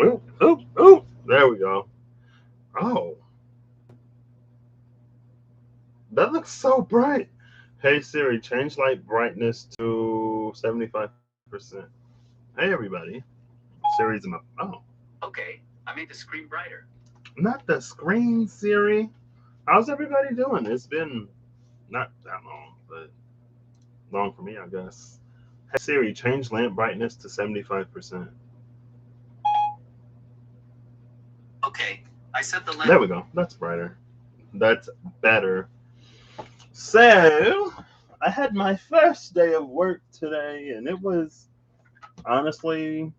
Oop, oop, oop. There we go. Oh, that looks so bright. Hey Siri, change light brightness to 75%. Hey everybody. Siri's in my oh. Okay, I made the screen brighter. Not the screen, Siri. How's everybody doing? It's been not that long, but long for me, I guess. Hey Siri, change lamp brightness to 75%. Okay, I set the lamp. There we go. That's brighter. That's better. So, I had my first day of work today, and it was honestly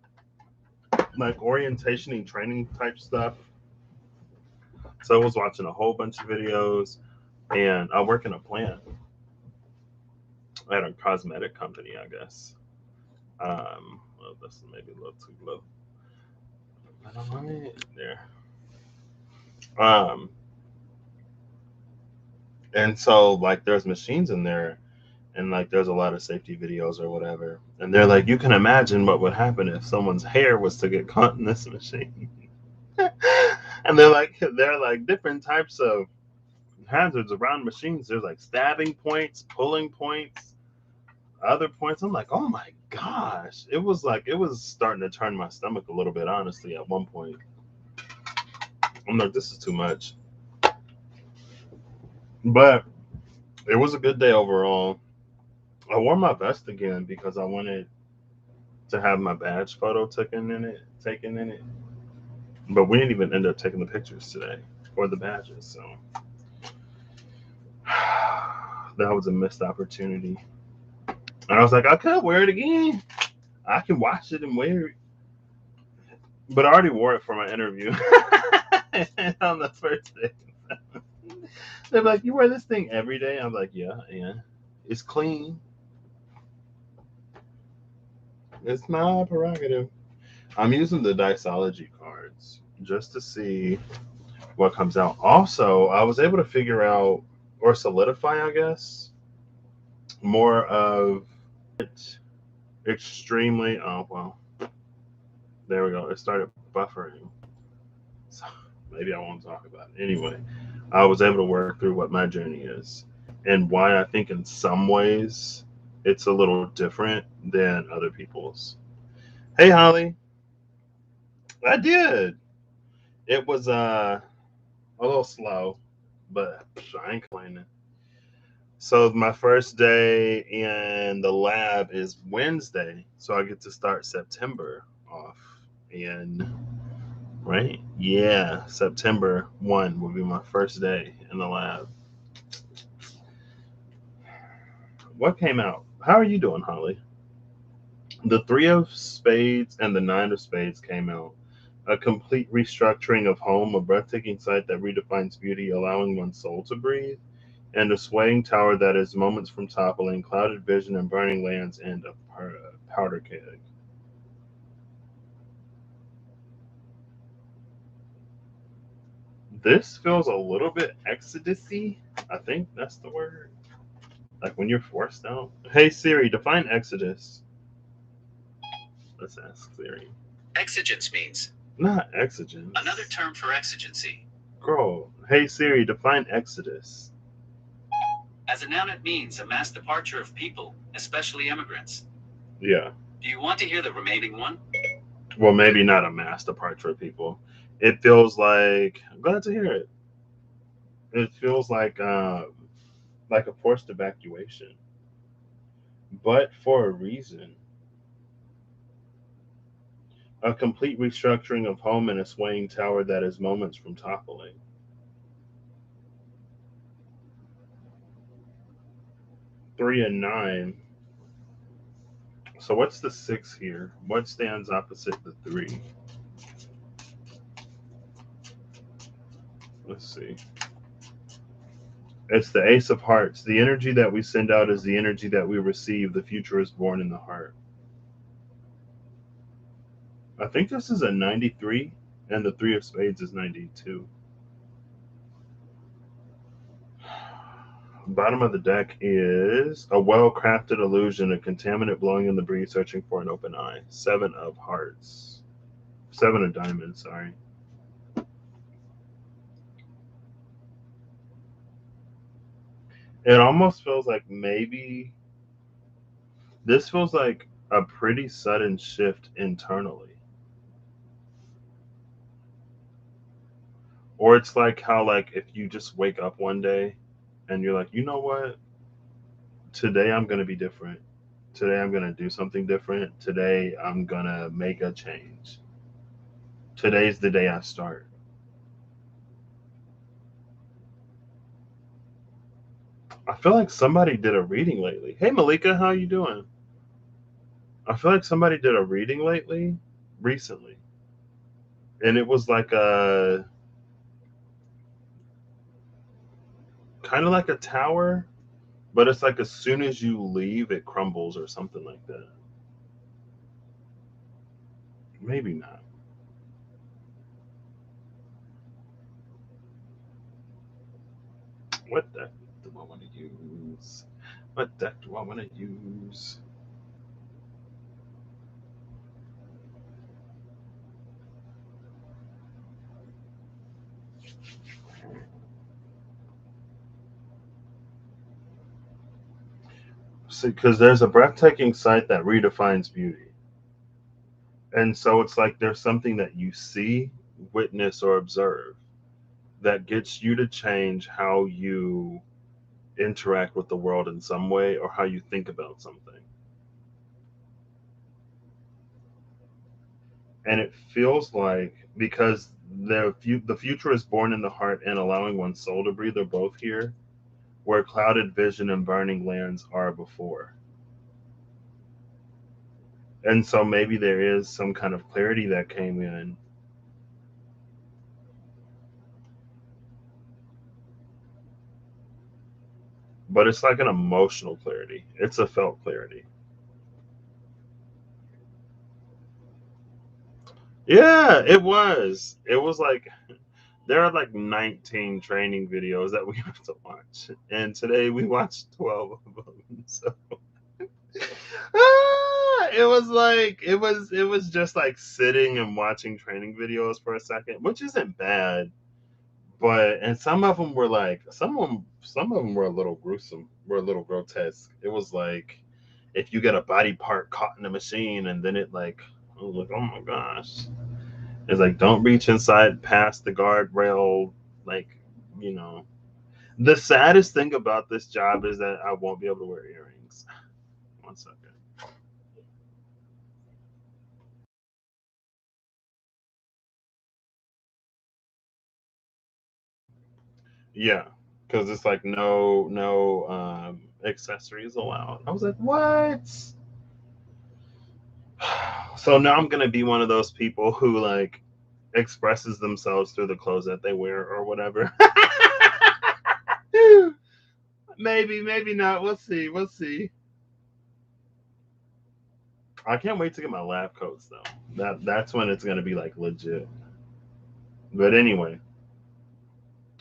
like orientation and training type stuff. So, I was watching a whole bunch of videos, and I work in a plant at a cosmetic company, I guess. Well, this is maybe a little too low. But all right, there. Um, and so like there's machines in there, and like there's a lot of safety videos or whatever, and they're like, you can imagine what would happen if someone's hair was to get caught in this machine. And they're like different types of hazards around machines. There's like stabbing points, pulling points, other points. I'm like, oh my gosh, it was starting to turn my stomach a little bit, honestly. At one point I'm like, this is too much, but it was a good day overall. I wore my vest again because I wanted to have my badge photo taken in it. But we didn't even end up taking the pictures today or the badges, so that was a missed opportunity. And I was like, I could wear it again. I can wash it and wear it. But I already wore it for my interview on the first day. They're like, you wear this thing every day? I'm like, yeah, yeah. It's clean. It's my prerogative. I'm using the Diceology cards just to see what comes out. Also, I was able to figure out or solidify, I guess, more of it extremely. Oh, well, there we go. It started buffering. So maybe I won't talk about it. Anyway, I was able to work through what my journey is and why I think in some ways it's a little different than other people's. Hey, Holly. I did. It was a little slow, but I ain't complaining. So my first day in the lab is Wednesday, so I get to start September off. And right, yeah, September 1 will be my first day in the lab. What came out? How are you doing, Holly? The Three of Spades and the Nine of Spades came out. A complete restructuring of home, a breathtaking sight that redefines beauty, allowing one's soul to breathe, and a swaying tower that is moments from toppling, clouded vision and burning lands, and a powder keg. This feels a little bit exodusy. I think that's the word. Like when you're forced out. Hey Siri, define exodus. Let's ask Siri. Exigence means Not another exigence. term for exigency. Girl. Hey Siri, define exodus. As a noun, it means a mass departure of people, especially immigrants. Yeah. Do you want to hear the remaining one? Well, maybe not a mass departure of people. It feels like I'm glad to hear it. It feels like a forced evacuation, but for a reason. A complete restructuring of home and a swaying tower that is moments from toppling. 3 and 9. So what's the 6 here? What stands opposite the 3? Let's see. It's the Ace of Hearts. The energy that we send out is the energy that we receive. The future is born in the heart. I think this is a 93, and the Three of Spades is 92. Bottom of the deck is a well crafted illusion, a contaminant blowing in the breeze, searching for an open eye. 7 of Hearts. Seven of diamonds, sorry. It almost feels like maybe this feels like a pretty sudden shift internally. Or it's like how like if you just wake up one day and you're like, you know what? Today I'm gonna be different. Today I'm gonna do something different. Today I'm gonna make a change. Today's the day I start. I feel like somebody did a reading lately. Hey Malika, how you doing? I feel like somebody did a reading lately, recently, and it was like a kind of like a tower, but it's like as soon as you leave, it crumbles or something like that. Maybe not. What deck do I want to use? What deck do I want to use? See, because there's a breathtaking sight that redefines beauty. And so it's like there's something that you see, witness, or observe that gets you to change how you interact with the world in some way or how you think about something. And it feels like because the future is born in the heart and allowing one's soul to breathe are both here, where clouded vision and burning lands are before. And so maybe there is some kind of clarity that came in, but it's like an emotional clarity. It's a felt clarity. Yeah, it was. It was like there are like 19 training videos that we have to watch, and today we watched 12 of them. So it was like it was just like sitting and watching training videos for a second, which isn't bad. But and some of them were like some of them were a little gruesome, were a little grotesque. It was like if you get a body part caught in a machine and then it like I was like, oh my gosh. It's like don't reach inside past the guardrail, like you know. The saddest thing about this job is that I won't be able to wear earrings. One second. Yeah, because it's like no accessories allowed. I was like, what? So now I'm gonna be one of those people who like expresses themselves through the clothes that they wear or whatever. Maybe, maybe not. We'll see. We'll see. I can't wait to get my lab coats though. That's when it's gonna be like legit. But anyway,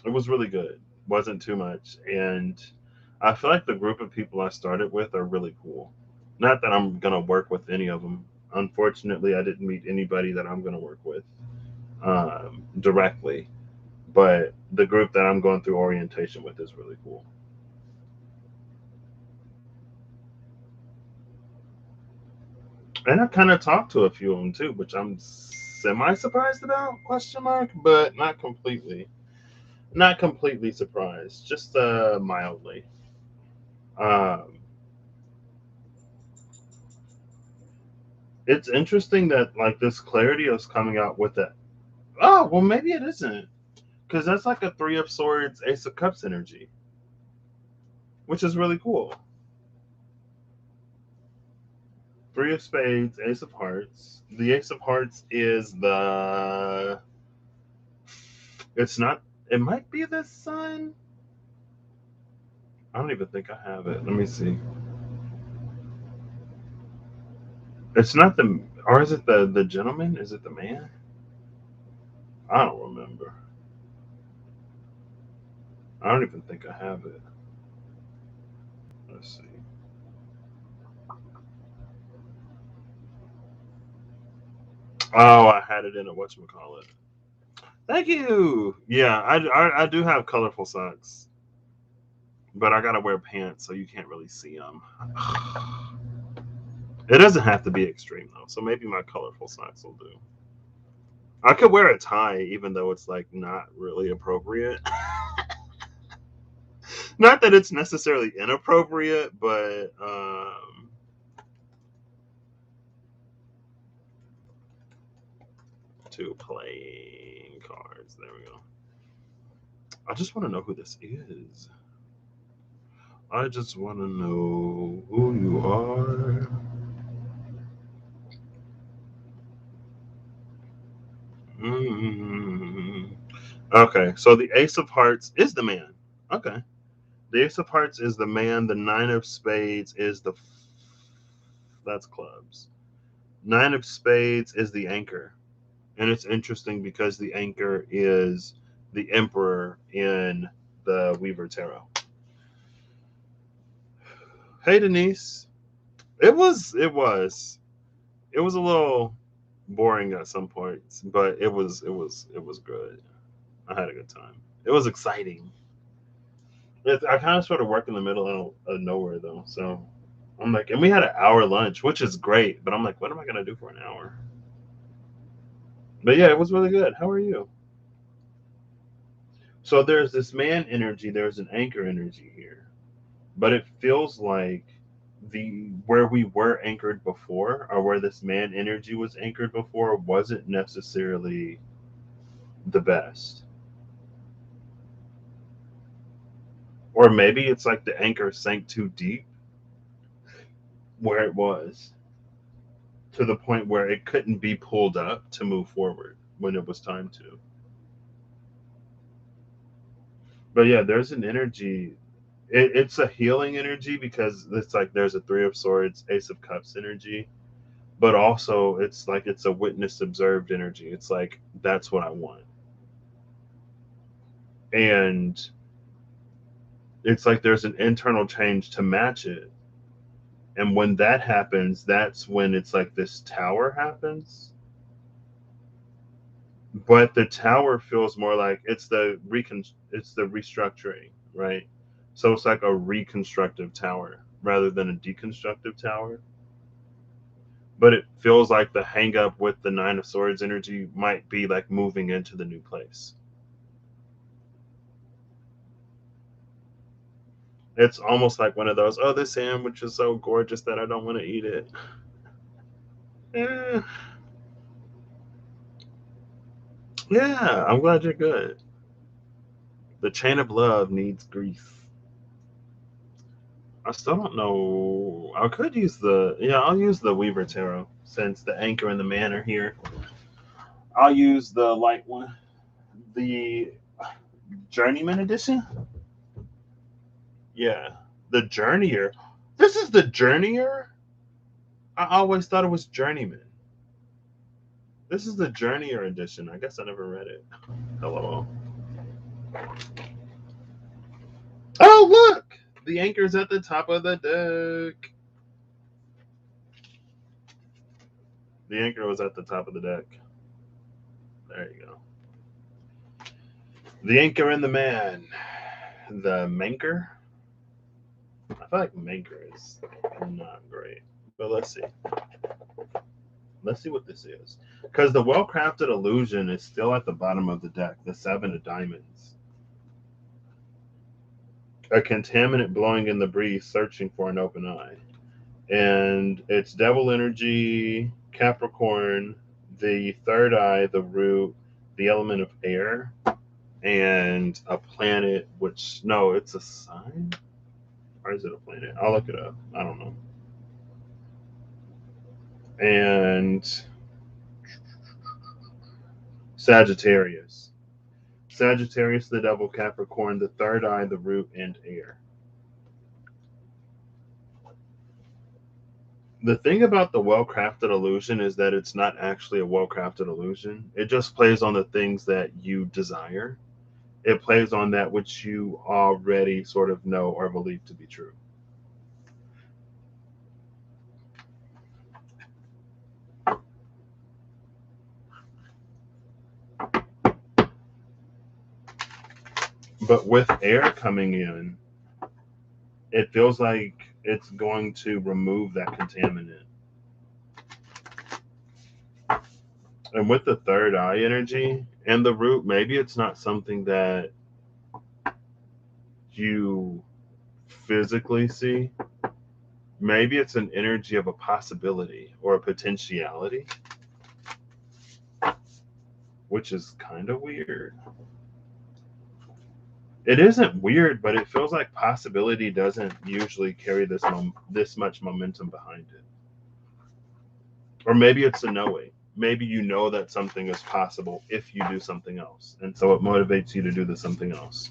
it was really good. Wasn't too much, and I feel like the group of people I started with are really cool. Not that I'm gonna work with any of them. Unfortunately, I didn't meet anybody that I'm gonna work with directly. But the group that I'm going through orientation with is really cool. And I kind of talked to a few of them too, which I'm semi surprised about? Question mark, but not completely. Not completely surprised, just mildly. Um, it's interesting that like this clarity is coming out with that. Oh well, maybe it isn't because that's like a three of swords, ace of cups energy, which is really cool. Three of spades, ace of hearts. The ace of hearts is the. It's not. It might be the sun. I don't even think I have it. Let me see. It's not the. Or is it the gentleman? Is it the man? I don't remember. I don't even think I have it. Let's see. Oh, I had it in a whatchamacallit. Thank you. Yeah, I do have colorful socks, but I gotta wear pants so you can't really see them. It doesn't have to be extreme though, so maybe my colorful socks will do. I could wear a tie even though it's like not really appropriate. Not that it's necessarily inappropriate, but to playing cards. There we go. I just want to know who this is. I just want to know who you are. Mm. Okay, so the Ace of Hearts is the man. Okay. The Ace of Hearts is the man. The Nine of Spades is the. That's clubs. Nine of Spades is the anchor. And it's interesting because the anchor is the Emperor in the Weaver Tarot. Hey, Denise. It was a little boring at some points, but it was good. I had a good time. It was exciting. I kind of sort of work in the middle of nowhere though, so I'm like, and we had an hour lunch, which is great, but I'm like, what am I gonna do for an hour? But yeah, it was really good. How are you? So there's this man energy, there's an anchor energy here, but it feels like the where we were anchored before, or where this man energy was anchored before, wasn't necessarily the best. Or maybe it's like the anchor sank too deep where it was, to the point where it couldn't be pulled up to move forward when it was time to. But yeah, there's an energy. It's a healing energy because it's like there's a Three of Swords, Ace of Cups energy, but also it's like it's a witness observed energy. It's like that's what I want. And it's like there's an internal change to match it. And when that happens, that's when it's like this tower happens. But the tower feels more like it's the restructuring, right? So it's like a reconstructive tower rather than a deconstructive tower. But it feels like the hang up with the Nine of Swords energy might be like moving into the new place. It's almost like one of those, oh, this sandwich is so gorgeous that I don't want to eat it. Yeah, yeah, I'm glad you're good. The chain of love needs grease. I still don't know. I could use I'll use the Weaver Tarot since the anchor and the man are here. I'll use the light one, the Journeyman edition. Yeah, the Journeyer. This is the Journeyer. I always thought it was Journeyman. This is the Journeyer edition. I guess I never read it. Hello. Oh, look! The anchor's at the top of the deck. The anchor was at the top of the deck. There you go. The anchor and the man. The manker. I feel like manker is not great. But let's see. Let's see what this is. Because the well crafted illusion is still at the bottom of the deck. The Seven of Diamonds. A contaminant blowing in the breeze, searching for an open eye. And it's devil energy, Capricorn, the third eye, the root, the element of air, and a planet, which, no, it's a sign? Or is it a planet? I'll look it up. I don't know. And Sagittarius. Sagittarius, the devil, Capricorn, the third eye, the root, and air. The thing about the well crafted illusion is that it's not actually a well crafted illusion. It just plays on the things that you desire. It plays on that which you already sort of know or believe to be true. But with air coming in, it feels like it's going to remove that contaminant. And with the third eye energy and the root, maybe it's not something that you physically see. Maybe it's an energy of a possibility or a potentiality, which is kind of weird. It isn't weird, but it feels like possibility doesn't usually carry this much momentum behind it. Or maybe it's a knowing. Maybe you know that something is possible if you do something else, and so it motivates you to do the something else.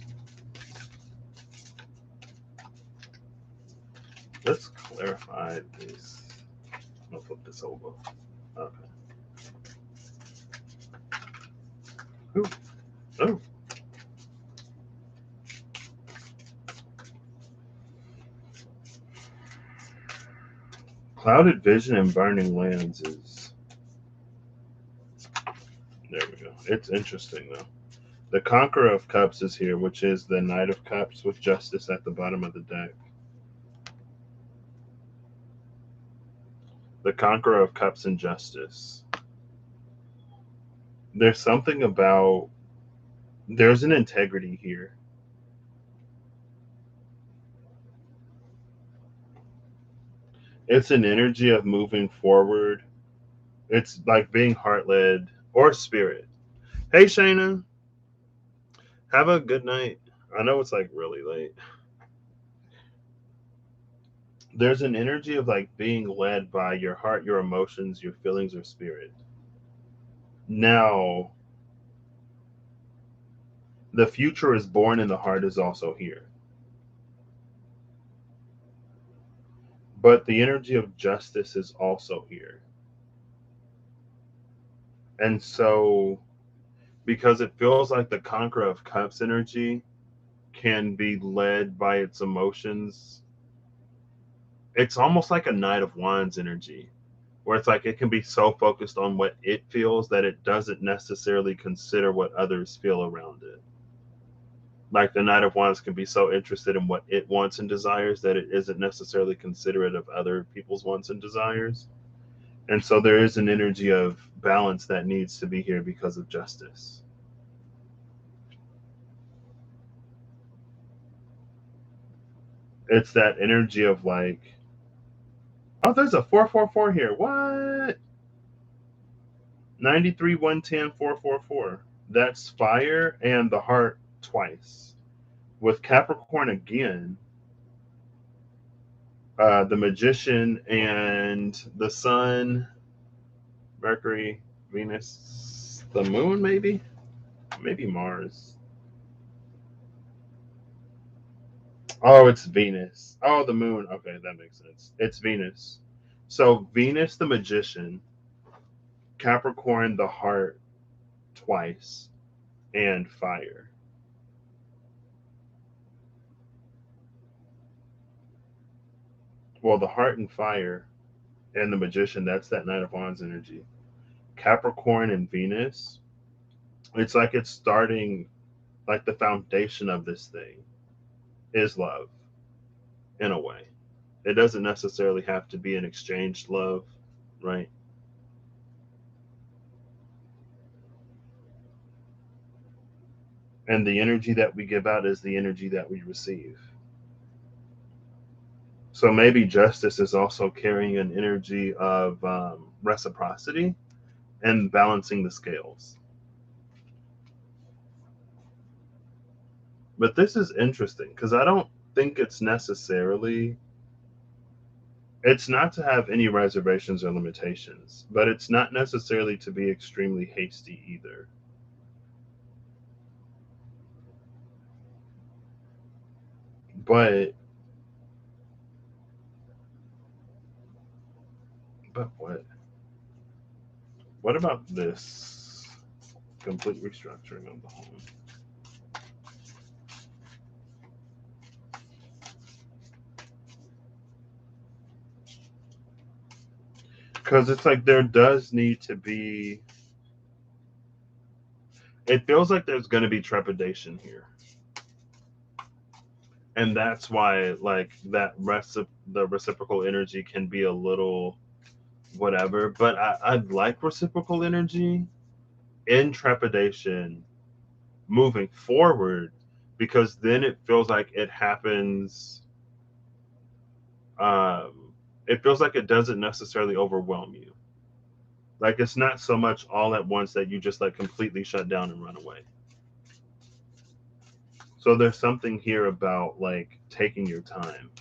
Let's clarify this. I'm gonna flip this over. Okay. Ooh. Oh. Clouded vision and burning lands is. There we go. It's interesting though. The Conqueror of Cups is here, which is the Knight of Cups with Justice at the bottom of the deck. The Conqueror of Cups and Justice. There's something about. There's an integrity here. It's an energy of moving forward. It's like being heart led or spirit. Hey, Shayna. Have a good night. I know it's like really late. There's an energy of like being led by your heart, your emotions, your feelings, or spirit. Now, the future is born and the heart is also here. But the energy of justice is also here. And so, because it feels like the Conqueror of Cups energy can be led by its emotions, it's almost like a Knight of Wands energy, where it's like it can be so focused on what it feels that it doesn't necessarily consider what others feel around it. Like the Knight of Wands can be so interested in what it wants and desires that it isn't necessarily considerate of other people's wants and desires. And so there is an energy of balance that needs to be here because of justice. It's that energy of like, oh, there's a 444 here. What? 93, 110, 444. That's fire and the heart twice. With Capricorn again, the Magician and the Sun, Mercury, Venus, the Moon, maybe Mars. Oh, it's Venus. Oh, the Moon. Okay, that makes sense. It's Venus. So Venus, the Magician, Capricorn, the Heart, twice, and Fire. Well, the Heart and Fire, and the Magician. That's that Knight of Wands energy. Capricorn and Venus. It's like it's starting, like the foundation of this thing is love in a way. It doesn't necessarily have to be an exchanged love, right? And the energy that we give out is the energy that we receive. So maybe justice is also carrying an energy of reciprocity and balancing the scales. But this is interesting because I don't think it's necessarily. It's not to have any reservations or limitations, but it's not necessarily to be extremely hasty either. But what? What about this complete restructuring of the home? Because it's like there does need to be. It feels like there's going to be trepidation here. And that's why like the reciprocal energy can be a little whatever. But I'd like reciprocal energy in trepidation moving forward, because then it feels like it happens. Um, it feels like it doesn't necessarily overwhelm you. Like it's not so much all at once that you just like completely shut down and run away. So there's something here about like taking your time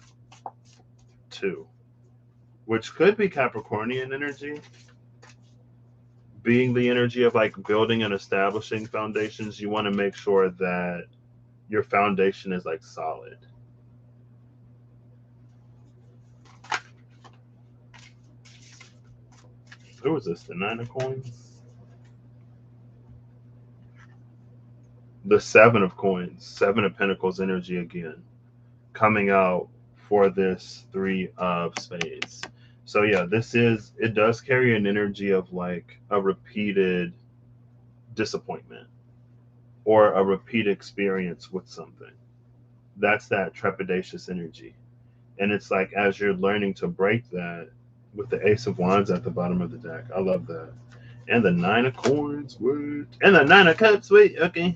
too, which could be Capricornian energy, being the energy of like building and establishing foundations. You want to make sure that your foundation is like solid. Who was this? The Nine of Coins? The Seven of Coins, Seven of Pentacles energy again, coming out for this Three of Spades. So yeah, it does carry an energy of like a repeated disappointment or a repeat experience with something. That's that trepidatious energy. And it's like as you're learning to break that with the Ace of Wands at the bottom of the deck. I love that. And the Nine of Coins, wait. And the Nine of Cups, wait, okay.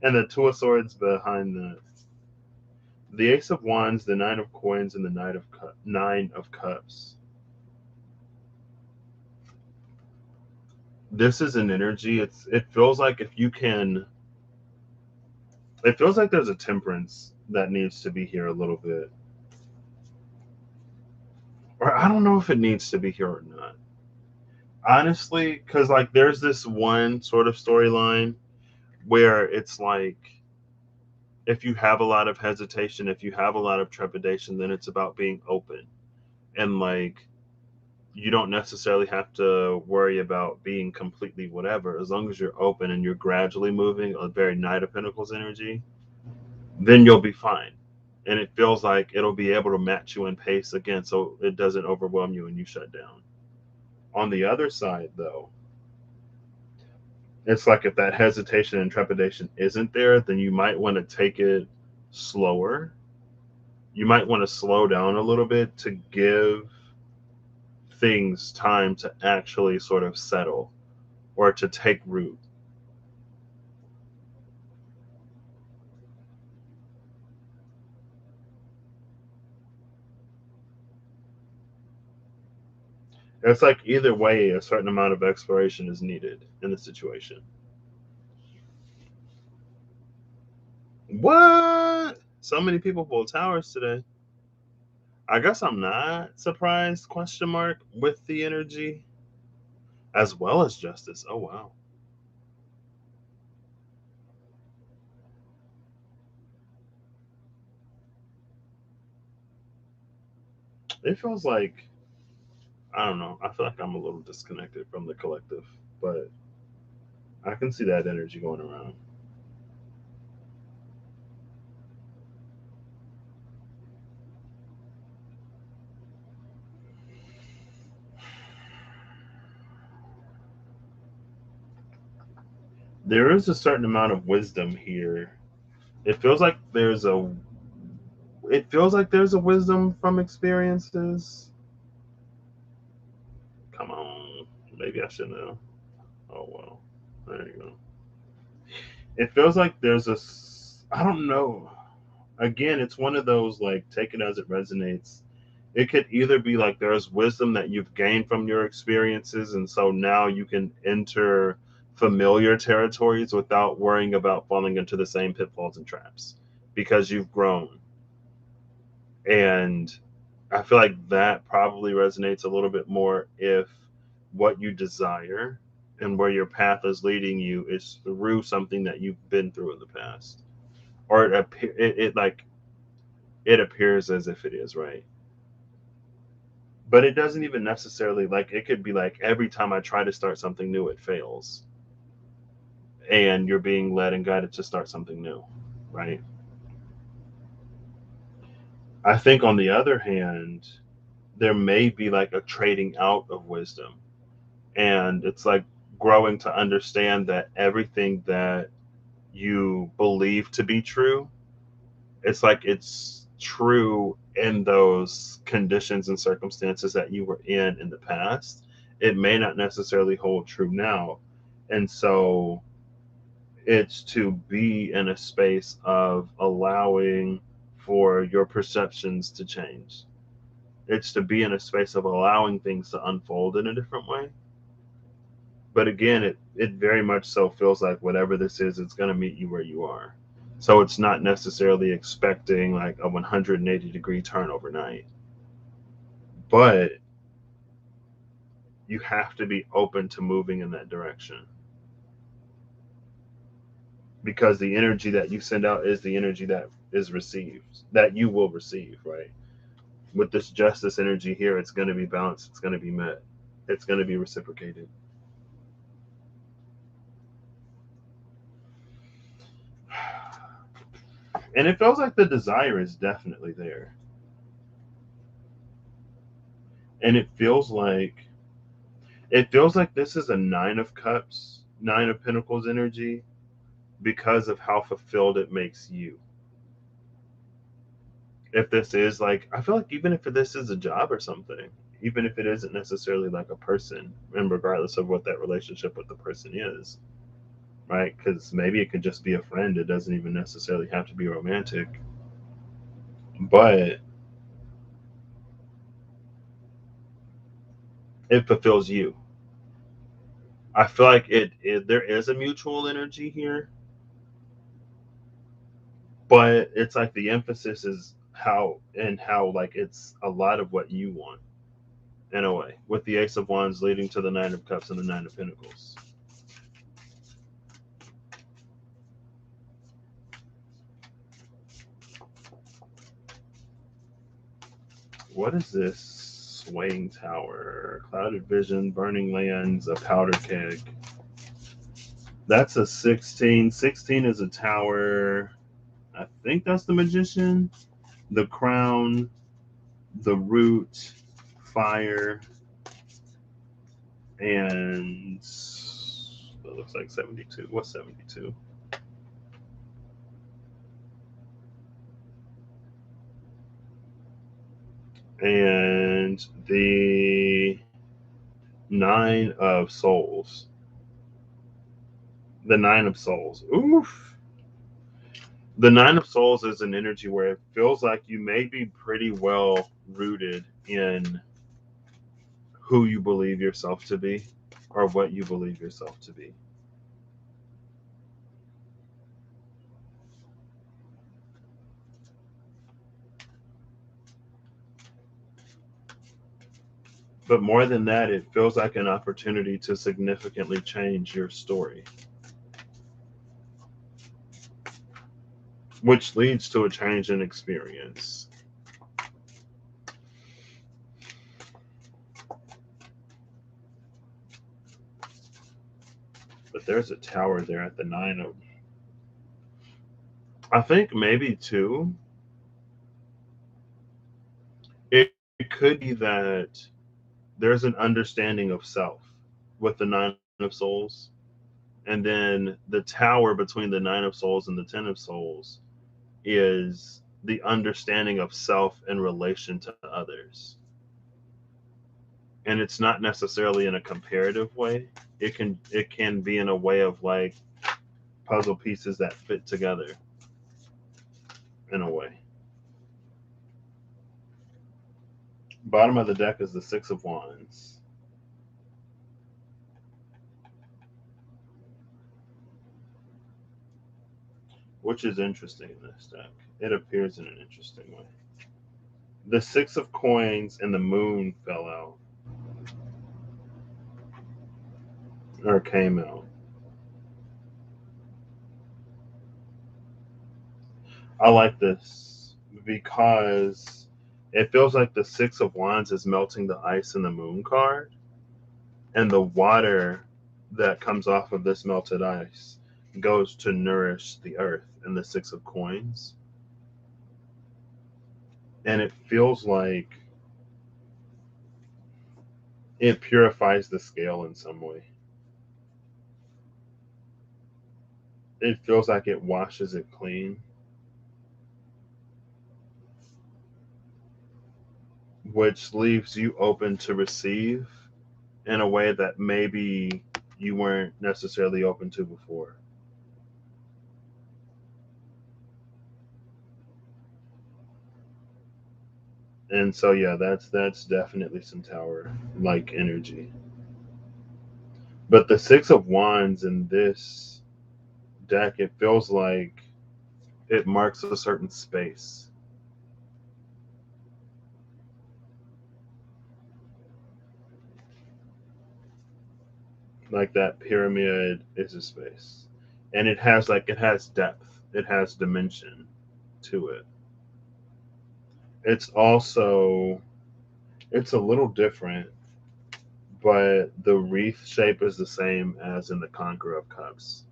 And the Two of Swords behind the Ace of Wands, the Nine of Coins, and the Nine of Cups. This is an energy. It feels like if you can. It feels like there's a temperance that needs to be here a little bit, or I don't know if it needs to be here or not. Honestly, because like there's this one sort of storyline where it's like if you have a lot of hesitation, if you have a lot of trepidation, then it's about being open and like you don't necessarily have to worry about being completely whatever. As long as you're open and you're gradually moving a very Knight of Pentacles energy, then you'll be fine. And it feels like it'll be able to match you in pace again so it doesn't overwhelm you and you shut down. On the other side, though, it's like if that hesitation and trepidation isn't there, then you might want to take it slower. You might want to slow down a little bit to give things time to actually sort of settle or to take root. It's like either way, a certain amount of exploration is needed in the situation. What? So many people pull towers today. I guess I'm not surprised, question mark, with the energy as well as justice. Oh wow. It feels like I don't know. I feel like I'm a little disconnected from the collective, but I can see that energy going around. There is a certain amount of wisdom here. It feels like there's a wisdom from experiences. Come on. Maybe I should know. Oh well. There you go. It feels like I don't know. Again, it's one of those like take it as it resonates. It could either be like there's wisdom that you've gained from your experiences, and so now you can enter familiar territories without worrying about falling into the same pitfalls and traps because you've grown. And I feel like that probably resonates a little bit more if what you desire and where your path is leading you is through something that you've been through in the past, or it appears as if it is, right? But it doesn't even necessarily like it could be like every time I try to start something new, it fails, and you're being led and guided to start something new, right? I think on the other hand, there may be like a trading out of wisdom, and it's like growing to understand that everything that you believe to be true It's like it's true in those conditions and circumstances that you were in the past. It may not necessarily hold true now. And so it's to be in a space of allowing for your perceptions to change. It's to be in a space of allowing things to unfold in a different way. But again, it very much so feels like whatever this is, it's going to meet you where you are. So it's not necessarily expecting like a 180-degree turn overnight, but you have to be open to moving in that direction, because the energy that you send out is the energy that is received, that you will receive, right? With this justice energy here, it's going to be balanced, it's going to be met, it's going to be reciprocated. And it feels like the desire is definitely there. And it feels like this is a 9 of cups, 9 of pentacles energy, because of how fulfilled it makes you. If this is like, I feel like even if this is a job or something, even if it isn't necessarily like a person, and regardless of what that relationship with the person is, right? Because maybe it could just be a friend, it doesn't even necessarily have to be romantic, but it fulfills you. I feel like there is a mutual energy here, but it's like the emphasis is how like it's a lot of what you want in a way, with the Ace of Wands leading to the 9 of Cups and the 9 of Pentacles. What is this? Swaying tower, clouded vision, burning lands, a powder keg. That's a 16. 16 is a tower. I think that's the magician. The crown, the root, fire, and it looks like 72. What's 72? And the 9 of Souls. The 9 of Souls. Oof. The 9 of Souls is an energy where it feels like you may be pretty well rooted in who you believe yourself to be, or what you believe yourself to be. But more than that, it feels like an opportunity to significantly change your story, which leads to a change in experience. But there's a tower there at the 9 of. I think maybe two. It could be that there's an understanding of self with the 9 of Souls, and then the tower between the 9 of Souls and the 10 of Souls is the understanding of self in relation to others. And it's not necessarily in a comparative way. It can be in a way of like puzzle pieces that fit together in a way. Bottom of the deck is the 6 of Wands, which is interesting in this deck. It appears in an interesting way. The 6 of Coins and the Moon fell out or came out. I like this because it feels like the 6 of Wands is melting the ice in the Moon card, and the water that comes off of this melted ice goes to nourish the earth in the 6 of Coins. And it feels like it purifies the scale in some way. It feels like it washes it clean. which leaves you open to receive in a way that maybe you weren't necessarily open to before. And so yeah, that's definitely some tower like energy. But the six of wands in this deck, it feels like it marks a certain space. Like that pyramid is a space. And it has depth. It has dimension to it. It's also it's a little different, but the wreath shape is the same as in the Conqueror of Cups.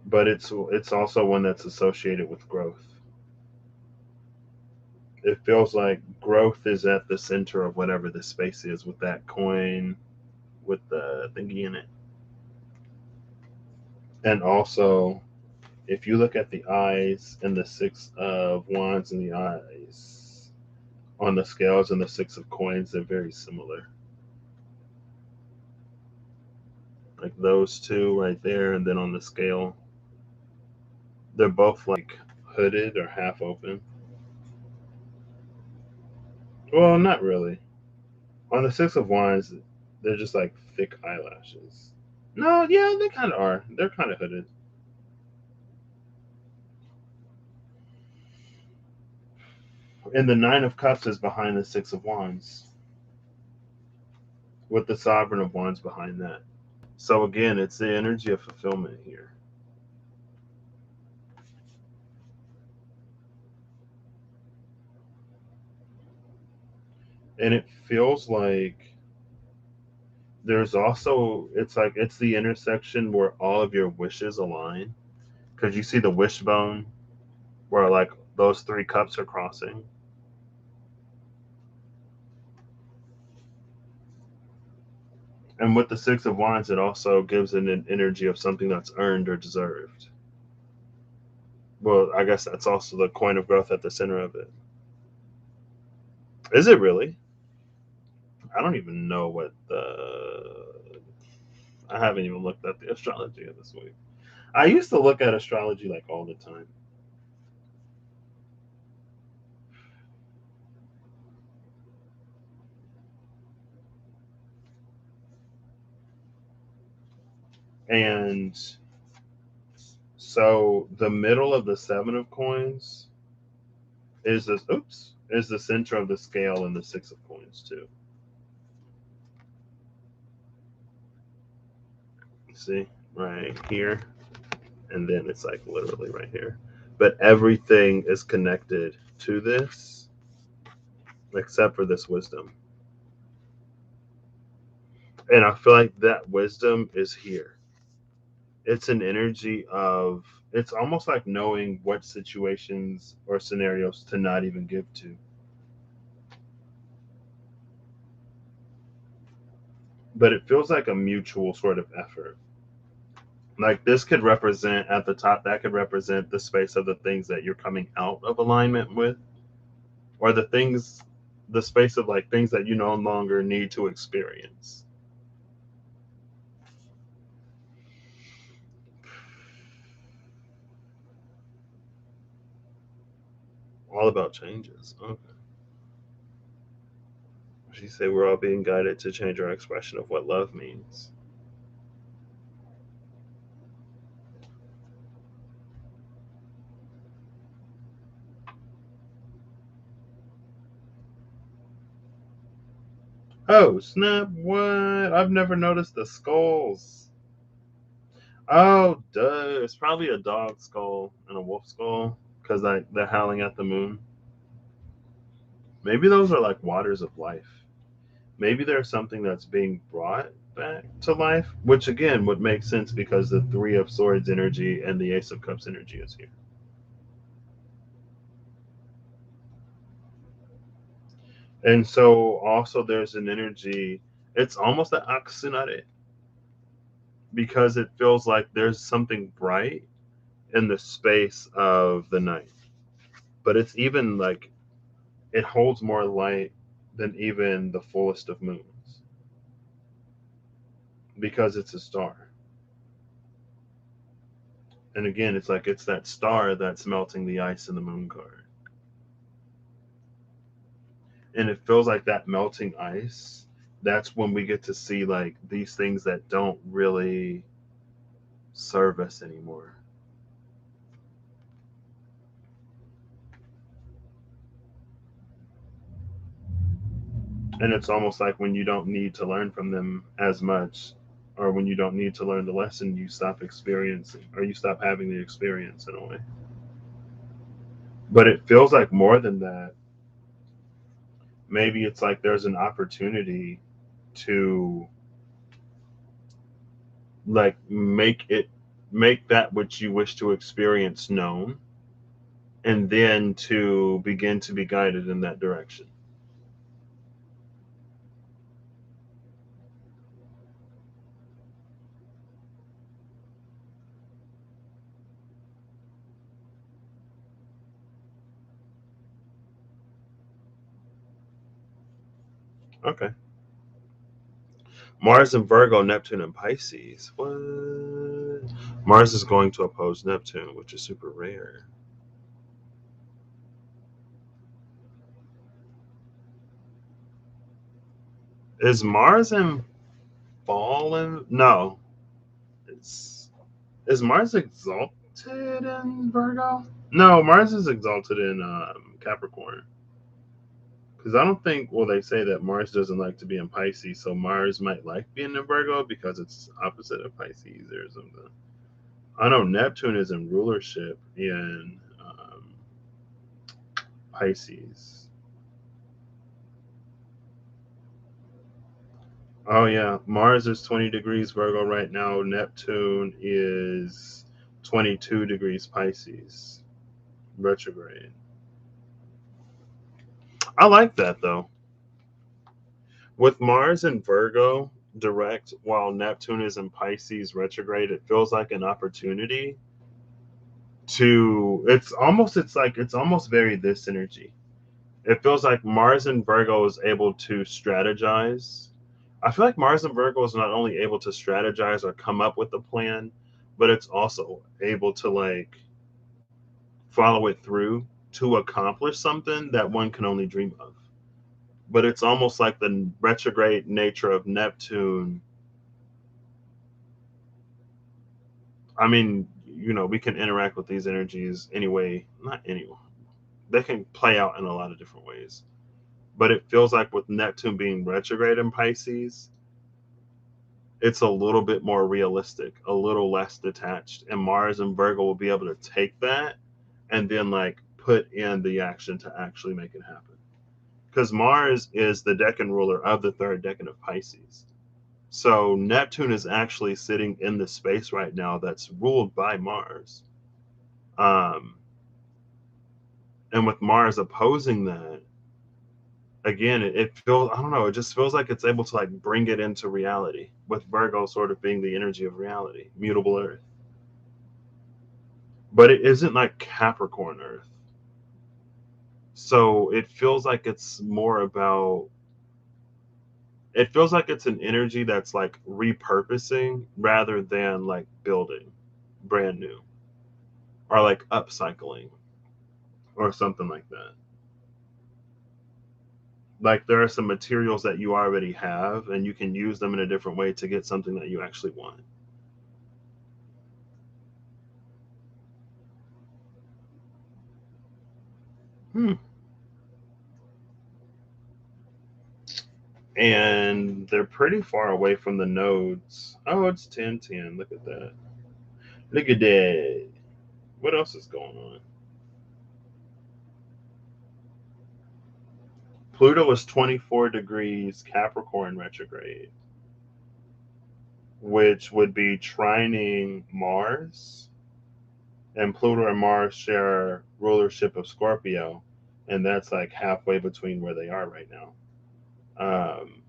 But it's also one that's associated with growth. It feels like growth is at the center of whatever the space is with that coin with the thingy in it. And also, if you look at the eyes and the six of wands and the eyes on the scales and the six of coins, they're very similar. Like those two right there, and then on the scale, they're both like hooded or half open. Well, not really. On the six of wands, they're just like thick eyelashes. No, yeah, they kind of are. They're kind of hooded. And the nine of cups is behind the six of wands, with the sovereign of wands behind that. So again, it's the energy of fulfillment here. And it feels like there's also it's like it's the intersection where all of your wishes align. Because you see the wishbone where like those three cups are crossing. And with the six of wands, it also gives it an energy of something that's earned or deserved. Well, I guess that's also the coin of growth at the center of it. Is it really? I don't even know what the. I haven't even looked at the astrology of this week. I used to look at astrology like all the time. And so the middle of the seven of coins is this oops is the center of the scale in the six of coins too. See? Right here. And then it's like literally right here. But everything is connected to this except for this wisdom. And I feel like that wisdom is here. It's an energy of it's almost like knowing what situations or scenarios to not even give to. But it feels like a mutual sort of effort. Like this could represent at the top, that could represent the space of the things that you're coming out of alignment with, or the space of like things that you no longer need to experience. All about changes. Okay. She said we're all being guided to change our expression of what love means. Oh, snap. What? I've never noticed the skulls. Oh, duh. It's probably a dog skull and a wolf skull because like they're howling at the moon. Maybe those are like waters of life. Maybe there's something that's being brought back to life, which again would make sense because the Three of Swords energy and the Ace of Cups energy is here. And so also there's an energy, it's almost an oxynate because it feels like there's something bright in the space of the night. But it's even like it holds more light than even the fullest of moons because it's a star. And again, it's like it's that star that's melting the ice in the moon card. And it feels like that melting ice, that's when we get to see like these things that don't really serve us anymore. And it's almost like when you don't need to learn from them as much, or when you don't need to learn the lesson, you stop experiencing, or you stop having the experience in a way. But it feels like more than that. Maybe it's like there's an opportunity to like make that which you wish to experience known, and then to begin to be guided in that direction. Okay. Mars and Virgo, Neptune and Pisces. What? Mars is going to oppose Neptune, which is super rare. Is Mars in fallen? No. It's, is Mars exalted in Virgo? No, Mars is exalted in Capricorn. Because I don't think, well, they say that Mars doesn't like to be in Pisces, so Mars might like being in Virgo because it's opposite of Pisces or something. I know Neptune is in rulership in Pisces. Oh, yeah. Mars is 20 degrees Virgo right now. Neptune is 22 degrees Pisces, retrograde. I like that, though. With Mars in Virgo direct while Neptune is in Pisces retrograde, it feels like an opportunity to it's almost very this energy. It feels like Mars in Virgo is able to strategize. I feel like Mars in Virgo is not only able to strategize or come up with a plan, but it's also able to like follow it through to accomplish something that one can only dream of. But it's almost like the retrograde nature of Neptune. I mean, we can interact with these energies anyway, not anyway. They can play out in a lot of different ways. But it feels like with Neptune being retrograde in Pisces, it's a little bit more realistic, a little less detached. And Mars and Virgo will be able to take that and then like put in the action to actually make it happen. Because Mars is the decan ruler of the third decan of Pisces. So Neptune is actually sitting in the space right now that's ruled by Mars. Um, and with Mars opposing that, again, it feels, I don't know, it just feels like it's able to like bring it into reality, with Virgo sort of being the energy of reality, mutable Earth. But it isn't like Capricorn Earth. So it feels like it's more about, it feels like it's an energy that's like repurposing rather than like building brand new or like upcycling or something like that. Like there are some materials that you already have and you can use them in a different way to get something that you actually want. Hmm. And they're pretty far away from the nodes. Oh, it's 1010. Look at that. Look at that. What else is going on? Pluto is 24 degrees Capricorn retrograde, which would be trining Mars. And Pluto and Mars share rulership of Scorpio. And that's like halfway between where they are right now. Um,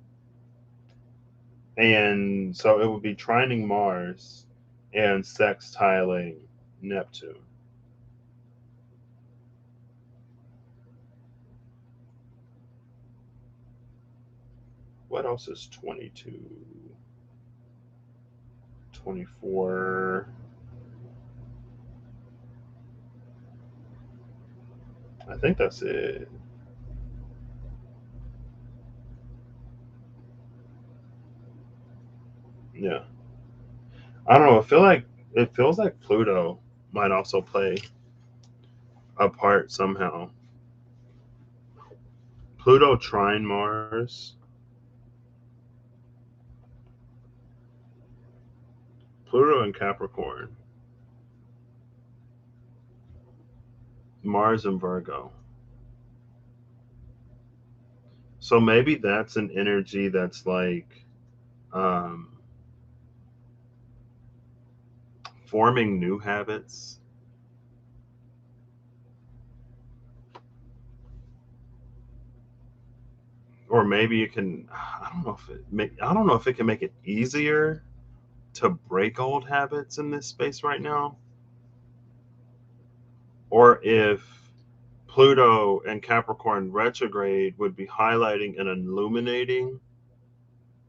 and so it would be trining Mars and sextiling Neptune. What else is 22? 24. I think that's it. Yeah. I don't know. It feels like Pluto might also play a part somehow. Pluto trine Mars. Pluto and Capricorn. Mars and Virgo. So maybe that's an energy that's like um, forming new habits, or maybe it can. I don't know if it can make it easier to break old habits in this space right now, or if Pluto and Capricorn retrograde would be highlighting and illuminating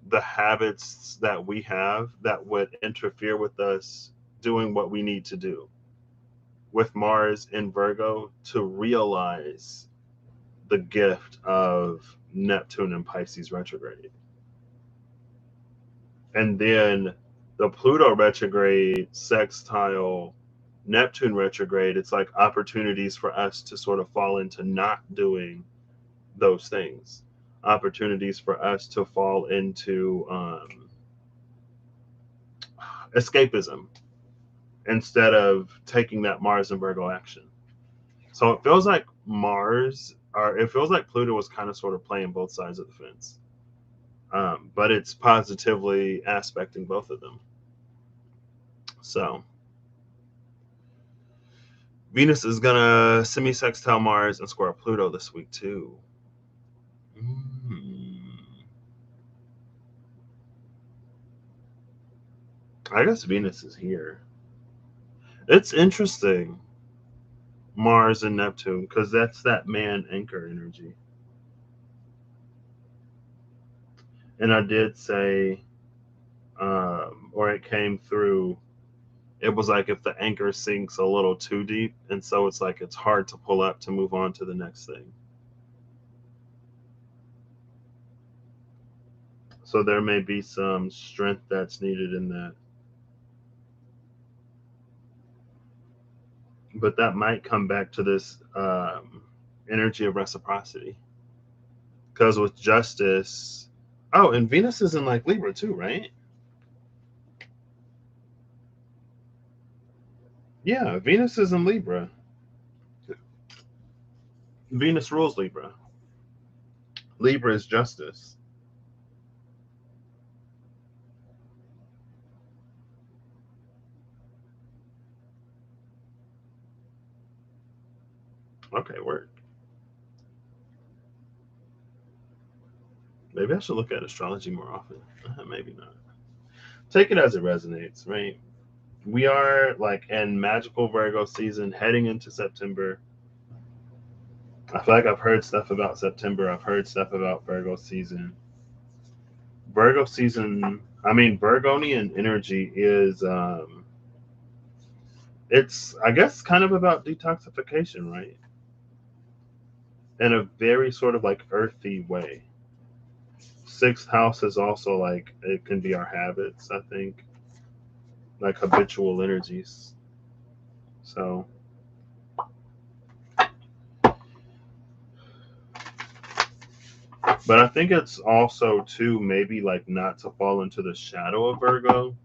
the habits that we have that would interfere with us doing what we need to do with Mars in Virgo to realize the gift of Neptune and Pisces retrograde. And then the Pluto retrograde sextile Neptune retrograde, it's like opportunities for us to sort of fall into not doing those things, opportunities for us to fall into escapism instead of taking that Mars and Virgo action. So it feels like it feels like Pluto was kind of sort of playing both sides of the fence. But it's positively aspecting both of them. So Venus is gonna semi-sextile Mars and square Pluto this week too. Mm. I guess Venus is here. It's interesting, Mars and Neptune, because that's that man anchor energy. And I did say, or it came through. It was like if the anchor sinks a little too deep, and so it's like it's hard to pull up to move on to the next thing. So there may be some strength that's needed in that. But that might come back to this energy of reciprocity. Because with justice, oh, and Venus is in like Libra too, right? Yeah, Venus is in Libra. Venus rules Libra. Libra is justice. Okay, word. Maybe I should look at astrology more often. Maybe not. Take it as it resonates, right? We are like in magical Virgo season heading into September. I feel like I've heard stuff about September. I've heard stuff about Virgo season. Virgo season, I mean, Virgonian energy is, it's, I guess, kind of about detoxification, right? In a very sort of like earthy way. Sixth house is also like, it can be our habits, I think, like habitual energies. So, but I think it's also, too, maybe like not to fall into the shadow of Virgo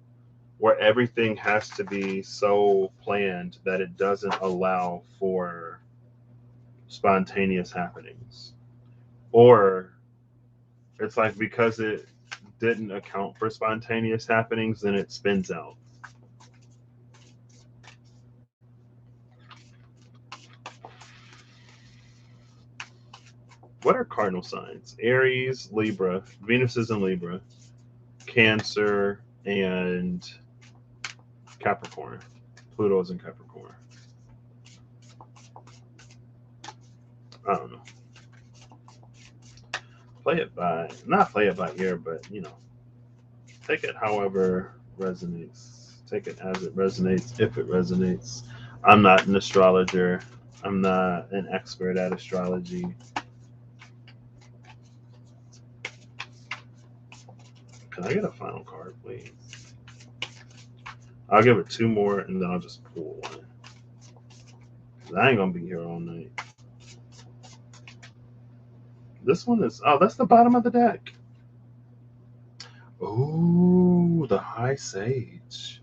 where everything has to be so planned that it doesn't allow for spontaneous happenings. Or it's like because it didn't account for spontaneous happenings, then it spins out. What are cardinal signs? Aries, Libra, Venus is in Libra, Cancer, and Capricorn. Pluto's in Capricorn. I don't know. Not play it by ear, but take it however resonates. Take it as it resonates, if it resonates. I'm not an astrologer. I'm not an expert at astrology. Can I get a final card, please? I'll give it two more and then I'll just pull one. I ain't gonna be here all night. This one is, oh, that's the bottom of the deck. Ooh, the High Sage.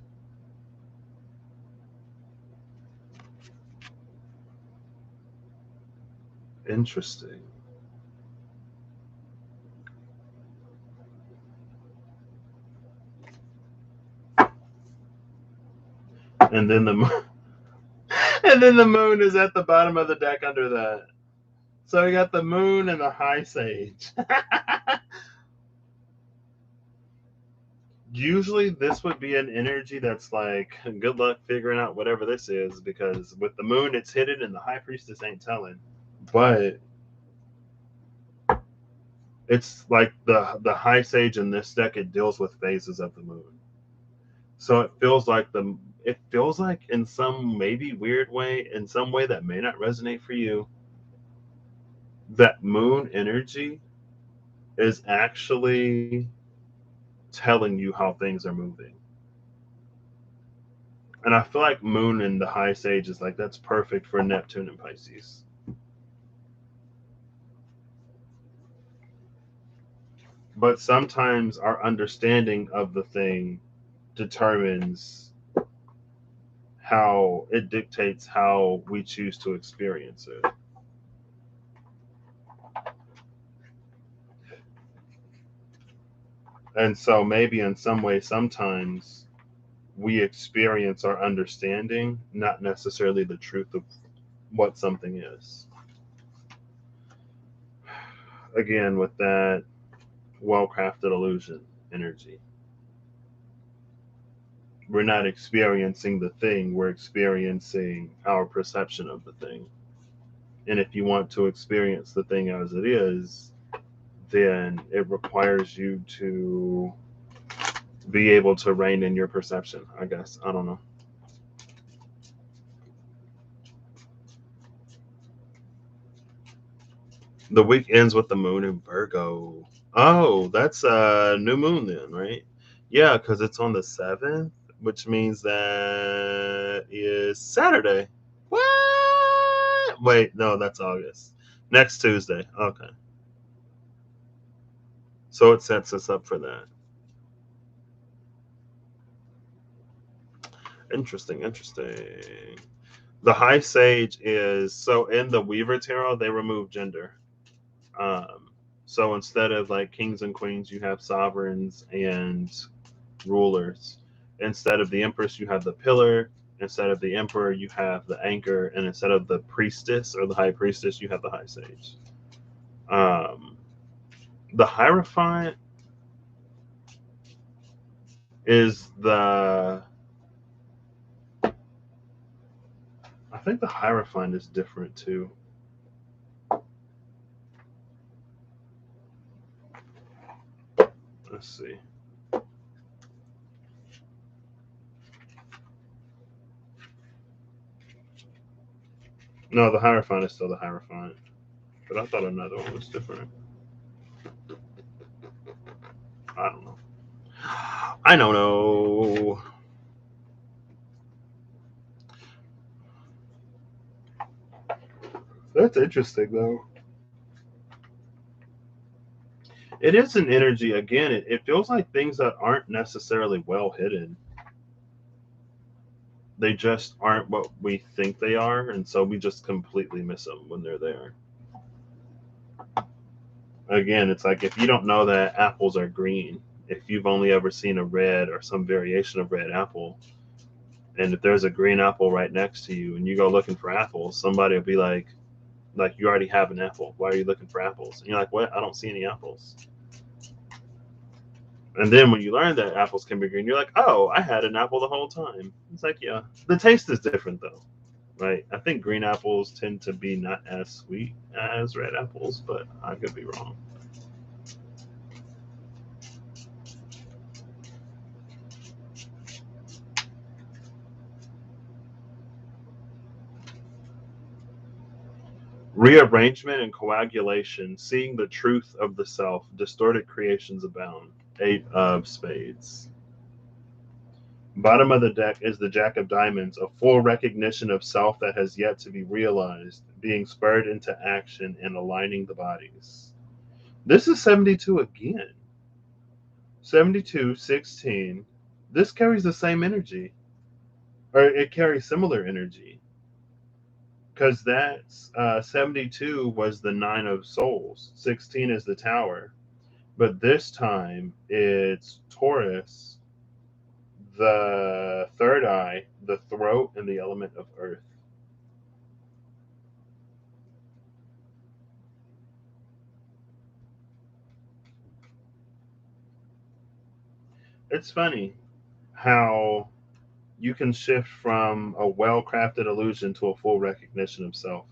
Interesting. And then the moon is at the bottom of the deck under that. So we got the moon and the High Sage. Usually this would be an energy that's like, good luck figuring out whatever this is, because with the moon it's hidden and the High Priestess ain't telling. But it's like the High Sage in this deck, it deals with phases of the moon. So it feels like in some maybe weird way, in some way that may not resonate for you, that moon energy is actually telling you how things are moving. And I feel like moon and the High Sage is like, that's perfect for Neptune and Pisces. But sometimes our understanding of the thing determines how it dictates how we choose to experience it. And so maybe in some way, sometimes we experience our understanding, not necessarily the truth of what something is. Again, with that well crafted illusion energy, we're not experiencing the thing, we're experiencing our perception of the thing. And if you want to experience the thing as it is, then it requires you to be able to rein in your perception, I guess. I don't know. The week ends with the moon in Virgo. Oh, that's a new moon then, right? Yeah, because it's on the 7th, which means that is Saturday. What? Wait, no, that's August. Next Tuesday. Okay. So it sets us up for that. Interesting, interesting. The High Sage is, so in the Weaver Tarot, they remove gender. Um, so instead of like kings and queens, you have sovereigns and rulers. Instead of the empress, you have the pillar. Instead of the emperor, you have the anchor. And instead of the priestess or the high priestess, you have the High Sage. Um, the Hierophant is I think the Hierophant is different too. Let's see. No, the Hierophant is still the Hierophant. But I thought another one was different. I don't know. I don't know. That's interesting, though. It is an energy. Again, it feels like things that aren't necessarily well hidden. They just aren't what we think they are. And so we just completely miss them when they're there. Again, it's like if you don't know that apples are green, if you've only ever seen a red or some variation of red apple, and if there's a green apple right next to you and you go looking for apples, somebody will be like you already have an apple. Why are you looking for apples? And you're like, what? I don't see any apples. And then when you learn that apples can be green, you're like, oh, I had an apple the whole time. It's like, yeah, the taste is different though, right? I think green apples tend to be not as sweet as red apples, but I could be wrong. Rearrangement and coagulation, seeing the truth of the self, distorted creations abound. Eight of spades. Bottom of the deck is the Jack of Diamonds, a full recognition of self that has yet to be realized, being spurred into action and aligning the bodies. This is 72 again. 72, 16. This carries the same energy, or it carries similar energy, because that's 72 was the Nine of Souls, 16 is the Tower, but this time it's Taurus, the third eye, the throat, and the element of earth. It's funny how you can shift from a well crafted illusion to a full recognition of self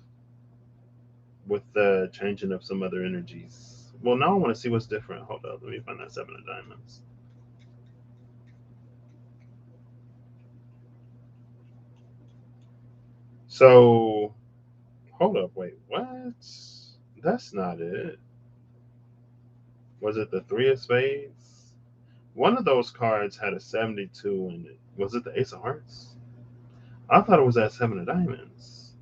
with the changing of some other energies. Well, now I want to see what's different. Hold up. Let me find that Seven of Diamonds. So, hold up. Wait, what? That's not it. Was it the Three of Spades? One of those cards had a 72 in it. Was it the Ace of Hearts? I thought it was that Seven of Diamonds.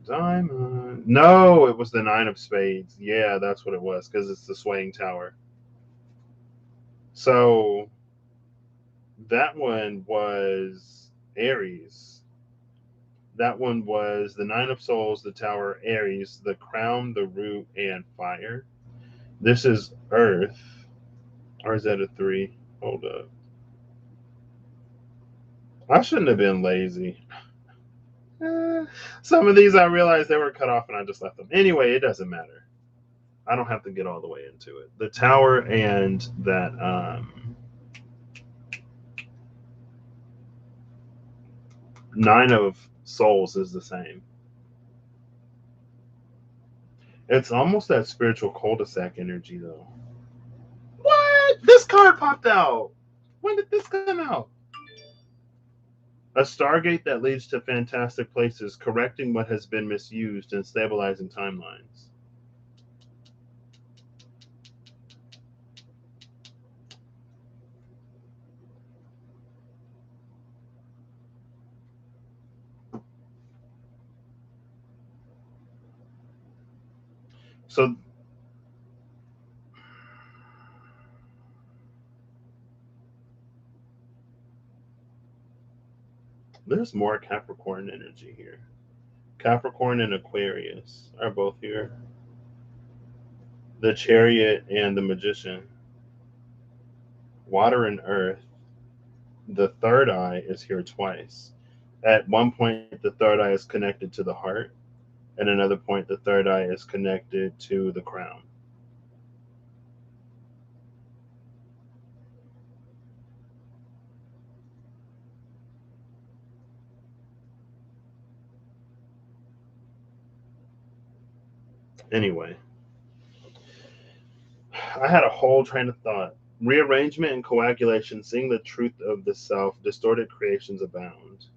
Diamond. No, it was the Nine of Spades. Yeah, that's what it was because it's the swaying tower. So that one was Aries. That one was the Nine of Souls, the Tower, Aries, the Crown, the Root, and Fire. This is Earth. Or is that a three? Hold up. I shouldn't have been lazy. Eh, some of these I realized they were cut off and I just left them. Anyway, it doesn't matter. I don't have to get all the way into it. The Tower and that Nine of Souls is the same. It's almost that spiritual cul-de-sac energy, though. What? This card popped out. When did this come out? A stargate that leads to fantastic places, correcting what has been misused and stabilizing timelines. So there's more Capricorn energy here. Capricorn and Aquarius are both here. The Chariot and the Magician. Water and Earth. The third eye is here twice. At one point, the third eye is connected to the heart. At another point, the third eye is connected to the crown. Anyway, I had a whole train of thought. Rearrangement and coagulation, seeing the truth of the self, distorted creations abound.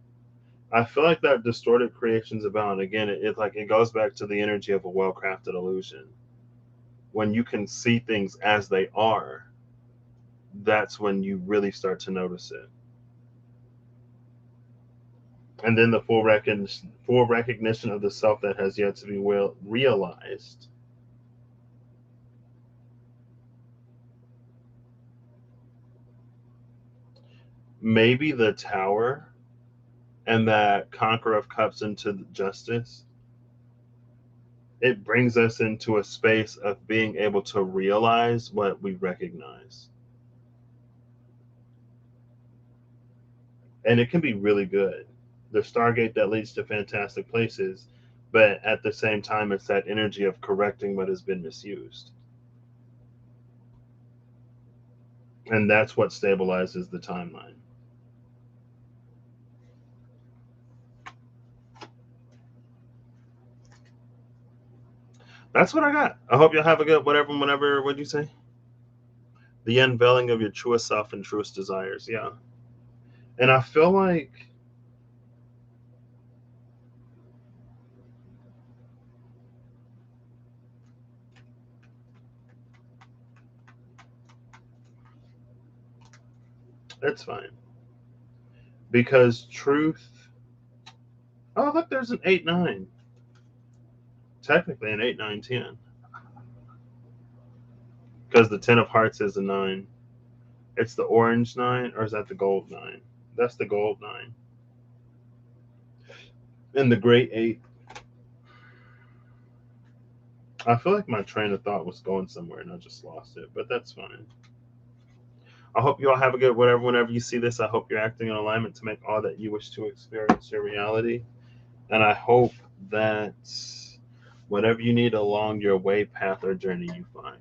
I feel like that distorted creations abound. Again, it goes back to the energy of a well crafted illusion. When you can see things as they are, that's when you really start to notice it. And then the full recognition of the self that has yet to be well realized. Maybe the tower and that conqueror of cups into justice, it brings us into a space of being able to realize what we recognize. And it can be really good. The Stargate that leads to fantastic places, but at the same time, it's that energy of correcting what has been misused. And that's what stabilizes the timeline. That's what I got. I hope you'll have a good whatever, whenever, what'd you say? The unveiling of your truest self and truest desires. Yeah. And I feel like it's fine. Because truth. Oh, look, there's an 8 9. Technically, an 8 9 10. Because the 10 of hearts is a 9. It's the orange 9, or is that the gold 9? That's the gold 9. And the gray 8. I feel like my train of thought was going somewhere and I just lost it, but that's fine. I hope you all have a good whatever. Whenever you see this, I hope you're acting in alignment to make all that you wish to experience your reality. And I hope that whatever you need along your way, path, or journey, you find.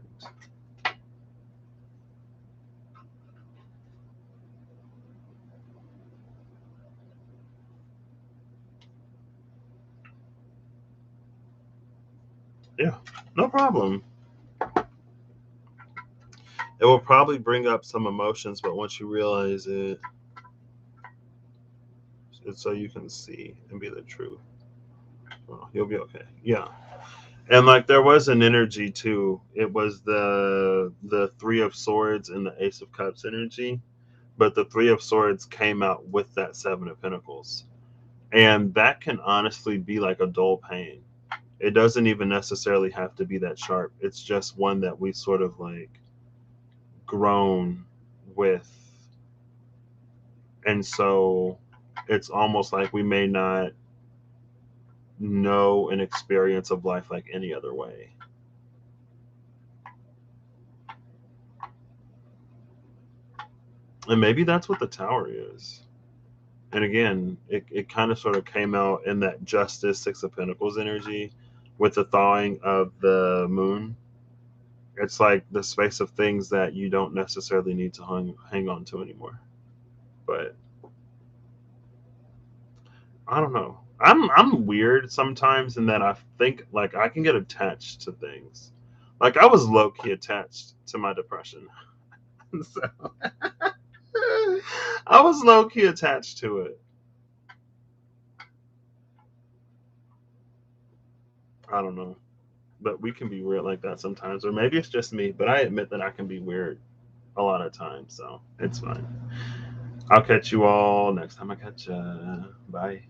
Yeah, no problem. It will probably bring up some emotions, but once you realize it, it's so you can see and be the truth. Well, you'll be okay. Yeah. And like there was an energy too. It was the 3 of Swords and the Ace of Cups energy, but the 3 of Swords came out with that 7 of Pentacles. And that can honestly be like a dull pain. It doesn't even necessarily have to be that sharp. It's just one that we sort of like grown with. And so it's almost like we may not know an experience of life like any other way. And maybe that's what the Tower is. And again, it kind of sort of came out in that Justice 6 of Pentacles energy with the thawing of the moon. It's like the space of things that you don't necessarily need to hang on to anymore. But I don't know. I'm weird sometimes in that I think like I can get attached to things. Like I was low key attached to my depression. So I was low key attached to it. I don't know. But we can be weird like that sometimes. Or maybe it's just me, but I admit that I can be weird a lot of times, so it's fine. I'll catch you all next time I catch ya. Bye.